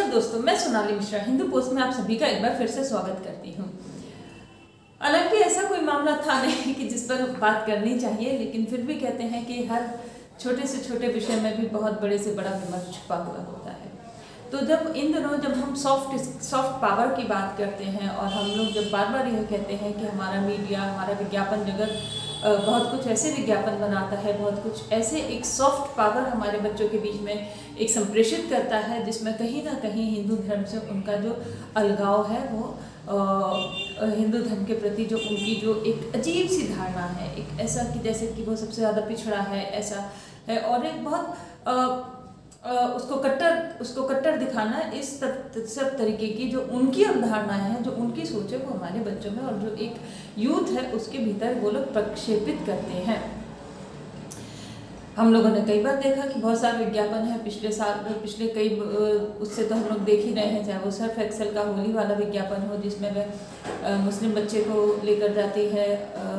नमस्कार दोस्तों, मैं सोनाली मिश्रा हिंदू पोस्ट में आप सभी का एक बार फिर से स्वागत करती हूँ। हालांकि ऐसा कोई मामला था नहीं कि जिस पर बात करनी चाहिए, लेकिन फिर भी कहते हैं कि हर छोटे से छोटे विषय में भी बहुत बड़े से बड़ा विमर्श छुपा हुआ होता है। तो जब इन दिनों जब हम सॉफ्ट पावर की बात करते हैं और हम लोग जब बार बार यह कहते हैं कि हमारा मीडिया, हमारा विज्ञापन जगत बहुत कुछ ऐसे विज्ञापन बनाता है, बहुत कुछ ऐसे एक सॉफ्ट पावर हमारे बच्चों के बीच में एक संप्रेषित करता है, जिसमें कहीं ना कहीं हिंदू धर्म से उनका जो अलगाव है वो हिंदू धर्म के प्रति जो उनकी जो एक अजीब सी धारणा है, एक ऐसा कि जैसे कि वो सबसे ज़्यादा पिछड़ा है, ऐसा है। और एक बहुत उसको कट्टर दिखाना, इस सब तरीके की जो उनकी अवधारणा है, जो उनकी सोच है, वो हमारे बच्चों में और जो एक यूथ है उसके भीतर वो लोग प्रक्षेपित करते हैं। हम लोगों ने कई बार देखा कि बहुत सारे विज्ञापन है पिछले कई उससे तो हम लोग देख ही रहे हैं, चाहे वो सर्फ एक्सेल का होली वाला विज्ञापन हो, जिसमें वह मुस्लिम बच्चे को लेकर जाती है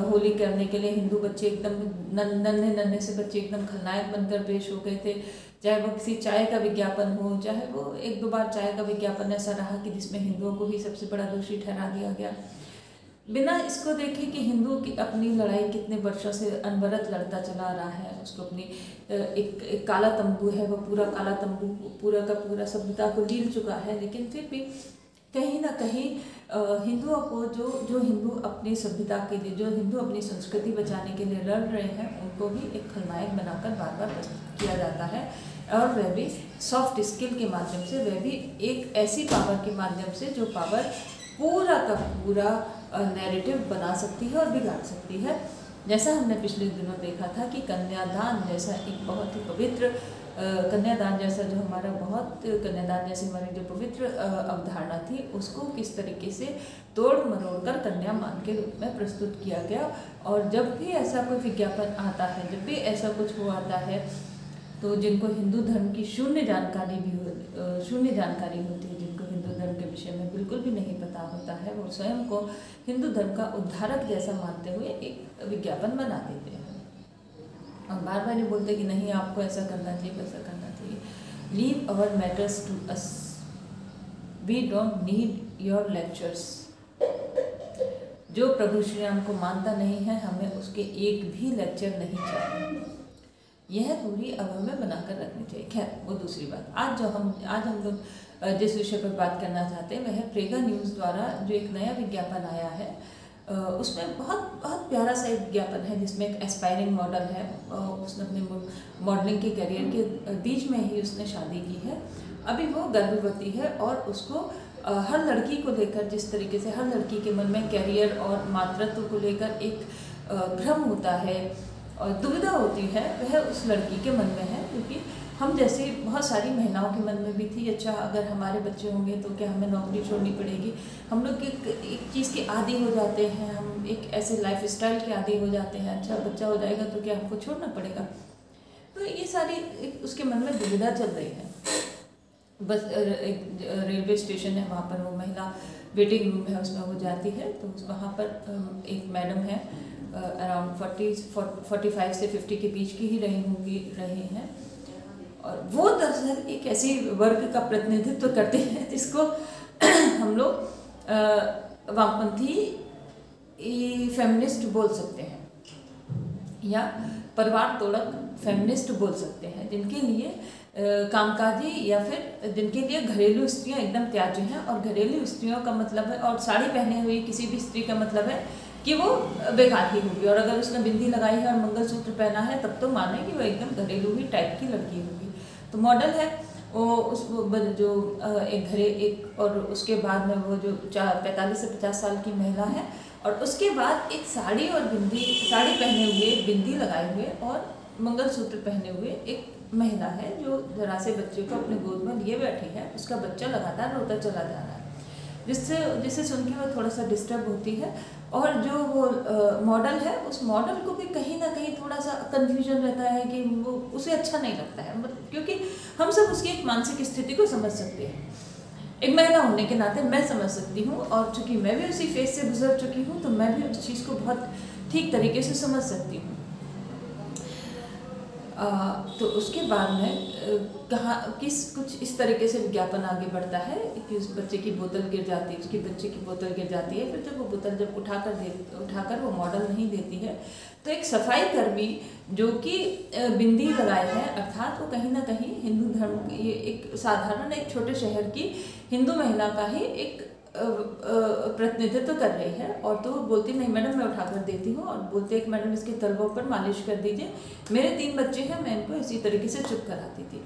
होली करने के लिए। हिंदू बच्चे एकदम नन्हे से बच्चे एकदम खलनायक बनकर पेश हो गए थे। चाहे वो किसी चाय का विज्ञापन हो, चाहे वो एक दो बार चाय का विज्ञापन ऐसा रहा कि जिसमें हिंदुओं को ही सबसे बड़ा दोषी ठहरा दिया गया, बिना इसको देखे कि हिंदू की अपनी लड़ाई कितने वर्षों से अनवरत लड़ता चला रहा है। उसको अपनी एक काला तंबू है, वो पूरा काला तंबू पूरा का पूरा सभ्यता को लील चुका है, लेकिन फिर भी कहीं ना कहीं हिंदुओं को जो हिंदू अपनी सभ्यता के लिए, जो हिंदू अपनी संस्कृति बचाने के लिए लड़ रहे हैं, उनको भी एक खलनायक बनाकर बार बार प्रस्तुत किया जाता है। और वह भी सॉफ्ट स्किल के माध्यम से, वह भी एक ऐसी पावर के माध्यम से जो पावर पूरा का पूरा नैरेटिव बना सकती है और बिगाड़ सकती है। जैसा हमने पिछले दिनों देखा था कि कन्यादान जैसा एक बहुत ही पवित्र कन्यादान जैसी हमारी जो पवित्र अवधारणा थी, उसको किस तरीके से तोड़ मरोड़ कर कन्या मान के रूप में प्रस्तुत किया गया। और जब भी ऐसा कोई विज्ञापन आता है, जब भी ऐसा कुछ हो आता है, तो जिनको हिंदू धर्म की शून्य जानकारी होती है, जिनको हिंदू धर्म के विषय में बिल्कुल भी नहीं पता होता है, वो स्वयं को हिंदू धर्म का उद्धारक जैसा मानते हुए एक विज्ञापन बना देते हैं और बार बार ये बोलते कि नहीं, आपको ऐसा करना चाहिए, वैसा करना चाहिए। Leave our matters to us, we don't need your lectures. जो प्रभु श्री राम को मानता नहीं है, हमें उसके एक भी लेक्चर नहीं चाहिए। यह दूरी अब हमें बनाकर रखनी चाहिए। खैर, वो दूसरी बात। आज हम लोग जिस विषय पर बात करना चाहते हैं वह है प्रेगा न्यूज़ द्वारा जो एक नया विज्ञापन आया है। उसमें बहुत प्यारा सा एक विज्ञापन है, जिसमें एक एस्पायरिंग मॉडल है। उसने अपने मॉडलिंग के करियर के बीच में ही उसने शादी की है। अभी वो गर्भवती है और उसको हर लड़की को लेकर, जिस तरीके से हर लड़की के मन में करियर और मातृत्व को लेकर एक भ्रम होता है और दुविधा होती है, वह उस लड़की के मन में है, क्योंकि हम जैसे बहुत सारी महिलाओं के मन में भी थी। अच्छा, अगर हमारे बच्चे होंगे तो क्या हमें नौकरी छोड़नी पड़ेगी? हम लोग एक चीज़ के आदी हो जाते हैं, हम एक ऐसे लाइफ स्टाइल के आदी हो जाते हैं। अच्छा, बच्चा हो जाएगा तो क्या हमको छोड़ना पड़ेगा? तो ये सारी उसके मन में दुविधा चल रही है। बस एक रेलवे स्टेशन है, वहाँ पर वो महिला वेटिंग रूम है, उसमें वो जाती है, तो वहाँ पर एक मैडम है, अराउंड 45 से 50 के बीच की ही रही हैं, और वो दरअसल एक ऐसी वर्ग का प्रतिनिधित्व करते हैं जिसको हम लोग वामपंथी फेमिनिस्ट बोल सकते हैं या परिवार तोड़क फेमिनिस्ट बोल सकते हैं, जिनके लिए कामकाजी या फिर जिनके लिए घरेलू स्त्रियां एकदम त्याज्य हैं। और घरेलू स्त्रियों का मतलब है, और साड़ी पहने हुई किसी भी स्त्री का मतलब है कि वो बेकार ही होगी, और अगर उसने बिंदी लगाई है और मंगलसूत्र पहना है तब तो माने कि वो एकदम घरेलू ही टाइप की लड़की होगी। तो मॉडल है वो जो एक और उसके बाद में वो जो 45 से 50 साल की महिला है, और उसके बाद एक साड़ी पहने हुए, बिंदी लगाए हुए और मंगलसूत्र पहने हुए एक महिला है, जो जरा से बच्चे को अपने गोद में लिए बैठी है। उसका बच्चा लगातार रोता चला जा रहा है, जिससे सुन के वो थोड़ा सा डिस्टर्ब होती है। और जो वो मॉडल है, उस मॉडल को भी कहीं ना कहीं थोड़ा सा कन्फ्यूजन रहता है कि वो उसे अच्छा नहीं लगता है, क्योंकि हम सब उसकी एक मानसिक स्थिति को समझ सकते हैं। एक महिला होने के नाते मैं समझ सकती हूँ, और चूँकि मैं भी उसी फेज से गुजर चुकी हूँ, तो मैं भी उस चीज़ को बहुत ठीक तरीके से समझ सकती हूँ। तो उसके बाद में कुछ इस तरीके से विज्ञापन आगे बढ़ता है कि उस बच्चे की बोतल गिर जाती है, उसकी बच्चे की बोतल गिर जाती है। फिर जब वो बोतल जब उठाकर वो मॉडल नहीं देती है, तो एक सफाई कर्मी जो कि बिंदी लगाए हैं, अर्थात वो कहीं ना कहीं हिंदू धर्म, ये एक साधारण एक छोटे शहर की हिंदू महिला का ही एक प्रतिनिधित्व कर रही है। और तो वो बोलती नहीं मैडम मैं उठाकर देती हूँ, और बोलते एक मैडम इसके तलवों पर मालिश कर दीजिए, मेरे 3 बच्चे हैं, मैं इनको इसी तरीके से चुप कराती थी।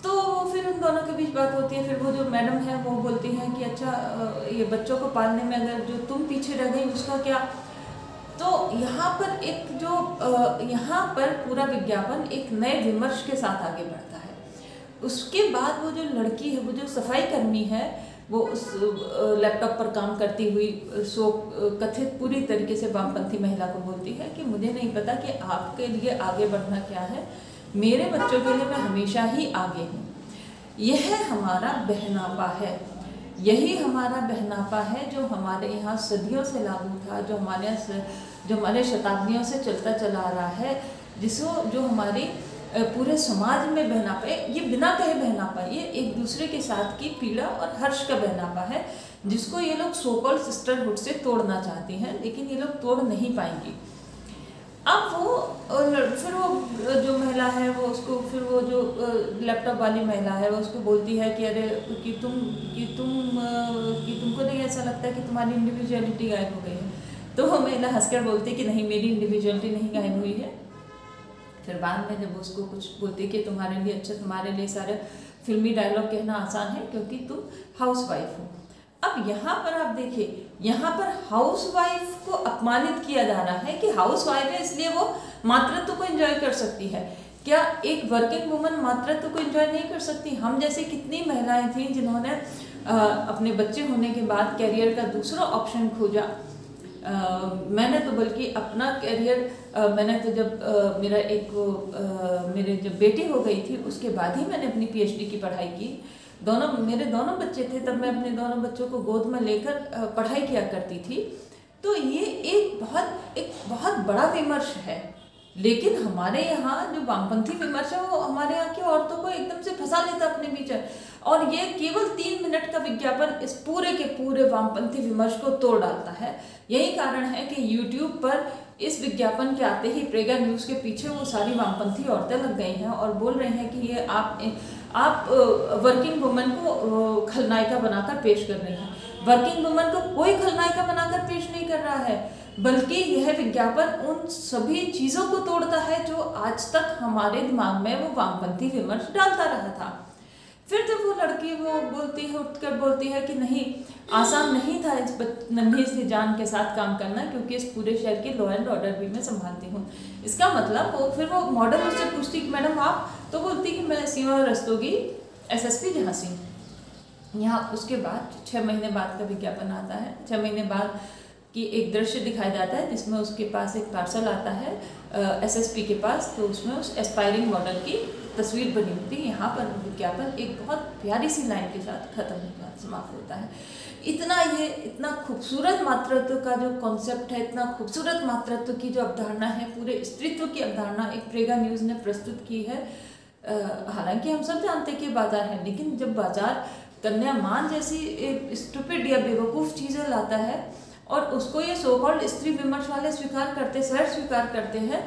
तो फिर उन दोनों के बीच बात होती है। फिर वो जो मैडम है वो बोलती हैं कि अच्छा ये बच्चों को पालने में अगर जो तुम पीछे रह गई उसका क्या। तो यहाँ पर यहाँ पर पूरा विज्ञापन एक नए विमर्श के साथ आगे बढ़ता है। उसके बाद वो जो लड़की है, वो जो सफाई कर्मी है, वो उस लैपटॉप पर काम करती हुई कथित पूरी तरीके से वामपंथी महिला को बोलती है कि मुझे नहीं पता कि आपके लिए आगे बढ़ना क्या है, मेरे बच्चों के लिए मैं हमेशा ही आगे हूँ। यह हमारा बहनापा है, यही हमारा बहनापा है जो हमारे यहाँ सदियों से लागू था, जो हमारे शताब्दियों से चलता चला आ रहा है, जो हमारी पूरे समाज में बहनापा, ये बिना कहे बहनापा, ये एक दूसरे के साथ की पीड़ा और हर्ष का बहनापा है, जिसको ये लोग सो कॉल्ड सिस्टरहुड से तोड़ना चाहती हैं, लेकिन ये लोग तोड़ नहीं पाएंगी। अब फिर वो जो महिला है वो उसको, फिर वो जो लैपटॉप वाली महिला है वो उसको बोलती है कि अरे कि तुमको नहीं ऐसा लगता कि तुम्हारी इंडिविजुअलिटी गायब हो गई है। तो वो महिला हंसकर बोलती है कि नहीं, मेरी इंडिविजुअलिटी नहीं गायब हुई है। फिर बाद में जब उसको कुछ बोलती कि तुम्हारे लिए सारे फिल्मी डायलॉग कहना आसान है क्योंकि तुम हाउसवाइफ हो। अब यहाँ पर आप देखिए, यहाँ पर हाउसवाइफ को अपमानित किया जा रहा है कि हाउसवाइफ है इसलिए वो मातृत्व को एंजॉय कर सकती है। क्या एक वर्किंग वुमन मातृत्व को एंजॉय नहीं कर सकती? हम जैसे कितनी महिलाएं थीं जिन्होंने अपने बच्चे होने के बाद कैरियर का दूसरा ऑप्शन खोजा। मैंने तो बल्कि अपना कैरियर मैंने तो जब मेरे जब बेटी हो गई थी उसके बाद ही मैंने अपनी PhD की पढ़ाई की। मेरे दोनों बच्चे थे, तब मैं अपने दोनों बच्चों को गोद में लेकर पढ़ाई किया करती थी। तो ये एक बहुत बड़ा विमर्श है, लेकिन हमारे यहाँ जो वामपंथी विमर्श है वो हमारे यहाँ की औरतों को एकदम से फंसा लेता अपने बीच है। और ये केवल 3 मिनट का विज्ञापन इस पूरे के पूरे वामपंथी विमर्श को तोड़ डालता है। यही कारण है कि YouTube पर इस विज्ञापन के आते ही प्रेगा न्यूज़ के पीछे वो सारी वामपंथी औरतें लग गई हैं और बोल रही हैं कि ये आप वर्किंग वुमन को खलनायिका बनाकर पेश कर रही हैं। वर्किंग वुमन को कोई खलनायिका बनाकर पेश नहीं कर रहा है, बल्कि यह विज्ञापन उन सभी चीज़ों को तोड़ता है जो आज तक हमारे दिमाग में वो वामपंथी विमर्श डालता रहा था। फिर जब वो लड़की उठकर बोलती है कि नहीं, आसान नहीं था इस नन्ही सी जान के साथ काम करना, क्योंकि इस पूरे शहर की लॉ एंड ऑर्डर भी मैं संभालती हूँ। इसका मतलब फिर वो मॉडल उससे पूछती कि मैडम आप, तो बोलती कि मैं सीमा रस्तोगी, SSP झांसी। यहाँ उसके बाद 6 महीने बाद का विज्ञापन आता है। 6 महीने बाद कि एक दृश्य दिखाया जाता है जिसमें उसके पास एक पार्सल आता है SSP के पास, तो उसमें उस एस्पायरिंग मॉडल की तस्वीर बनी होती है। यहाँ पर विज्ञापन एक बहुत प्यारी सी लाइन के साथ समाप्त होता है। इतना खूबसूरत मातृत्व का जो कॉन्सेप्ट है, इतना खूबसूरत मातृत्व की जो अवधारणा है, पूरे स्त्रीत्व की अवधारणा एक प्रेगा न्यूज़ ने प्रस्तुत की है। हालांकि हम सब जानते हैं कि बाजार है, लेकिन जब बाजार कन्या मान जैसी स्टूपिड या बेवकूफ़ चीज़ें लाता है और उसको ये सो कॉल्ड स्त्री विमर्श वाले स्वीकार करते हैं,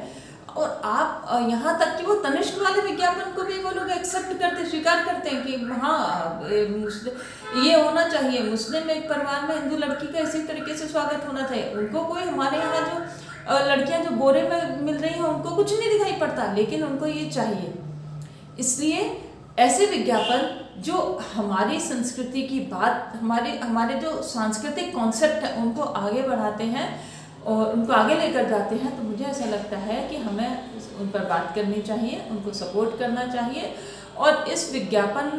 और आप यहाँ तक कि वो तनिष्क वाले विज्ञापन को भी वो लोग स्वीकार करते हैं कि हाँ ये होना चाहिए, मुस्लिम एक परिवार में हिंदू लड़की का इसी तरीके से स्वागत होना चाहिए। उनको कोई, हमारे यहाँ जो लड़कियाँ जो बोरे में मिल रही हैं उनको कुछ नहीं दिखाई पड़ता, लेकिन उनको ये चाहिए। इसलिए ऐसे विज्ञापन जो हमारी संस्कृति की बात, हमारे जो सांस्कृतिक कॉन्सेप्ट है उनको आगे बढ़ाते हैं और उनको आगे लेकर जाते हैं, तो मुझे ऐसा लगता है कि हमें उन पर बात करनी चाहिए, उनको सपोर्ट करना चाहिए। और इस विज्ञापन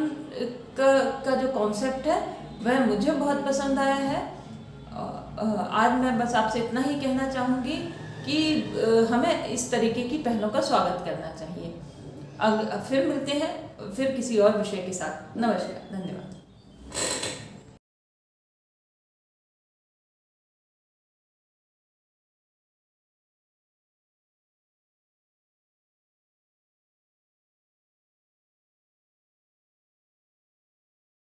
का जो कॉन्सेप्ट है वह मुझे बहुत पसंद आया है। आज मैं बस आपसे इतना ही कहना चाहूँगी कि हमें इस तरीके की पहलों का स्वागत करना चाहिए। फिर मिलते हैं फिर किसी और विषय के साथ। नमस्कार, धन्यवाद।